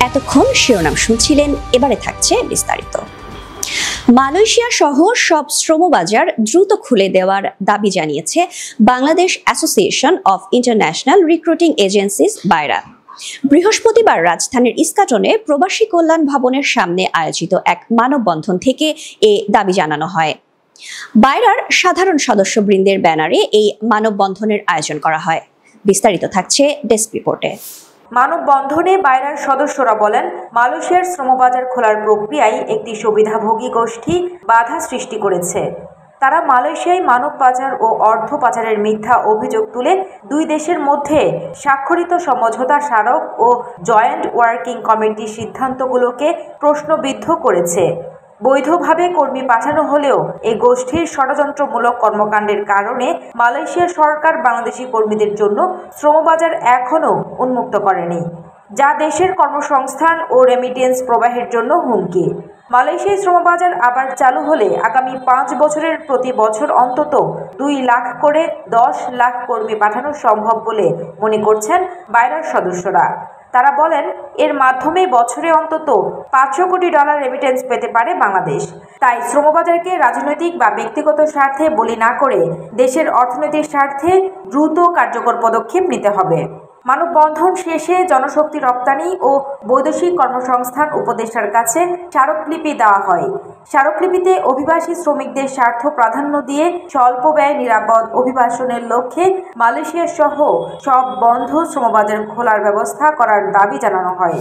এতক্ষণ শিরোনাম শুনছিলেন, এবারে থাকছে বিস্তারিত। মালয়েশিয়া সহ সব শ্রমবাজার দ্রুত খুলে দেওয়ার দাবি জানিয়েছে Bangladesh association of international recruiting agencies বাইরা। বৃহস্পতিবার রাজধানীর ইস্কাটনে প্রবাসী কল্যাণ ভবনের সামনে আয়োজিত এক মানববন্ধন থেকে এ দাবি জানানো হয়। বাইরার সাধারণ সদস্যবৃন্দের ব্যানারে এই মানববন্ধনের আয়োজন করা হয়। বিস্তারিত থাকছে ডেস্ক রিপোর্টে। মানববন্ধনে বাইরার সদস্যরা বলেন, মালয়েশিয়ার শ্রমবাজার খোলার প্রক্রিয়ায় একটি সুবিধাভোগী গোষ্ঠী বাধা সৃষ্টি করেছে। তারা মালয়েশিয়ায় মানব পাচার ও অর্থ পাচারের মিথ্যা অভিযোগ তুলে দুই দেশের মধ্যে স্বাক্ষরিত সমঝোতা স্মারক ও জয়েন্ট ওয়ার্কিং কমিটির সিদ্ধান্তগুলোকে প্রশ্নবিদ্ধ করেছে। বৈধভাবে কর্মী পাঠানো হলেও এই গোষ্ঠীর ষড়যন্ত্রমূলক কর্মকাণ্ডের কারণে মালয়েশিয়া সরকার বাংলাদেশি কর্মীদের জন্য শ্রমবাজার এখনও উন্মুক্ত করেনি, যা দেশের কর্মসংস্থান ও রেমিটেন্স প্রবাহের জন্য হুমকি। মালয়েশিয়ায় শ্রমবাজার আবার চালু হলে আগামী 5 বছরের প্রতি বছর অন্তত 2 লাখ করে 10 লাখ কর্মী পাঠানো সম্ভব বলে মনে করছেন বাইরার সদস্যরা। তারা বলেন, এর মাধ্যমে বছরে অন্তত $500 কোটি রেমিটেন্স পেতে পারে বাংলাদেশ। তাই শ্রমবাজারকে রাজনৈতিক বা ব্যক্তিগত স্বার্থে বলি না করে দেশের অর্থনৈতিক স্বার্থে দ্রুত কার্যকর পদক্ষেপ নিতে হবে। মানববন্ধন শেষে জনশক্তি রপ্তানি ও বৈদেশিক কর্মসংস্থান উপদেষ্টার কাছে স্মারকলিপি দেওয়া হয়। স্মারকলিপিতে অভিবাসী শ্রমিকদের স্বার্থ প্রাধান্য দিয়ে স্বল্প ব্যয় নিরাপদ অভিবাসনের লক্ষ্যে মালয়েশিয়া সহ সব বন্ধ শ্রমবাজার খোলার ব্যবস্থা করার দাবি জানানো হয়।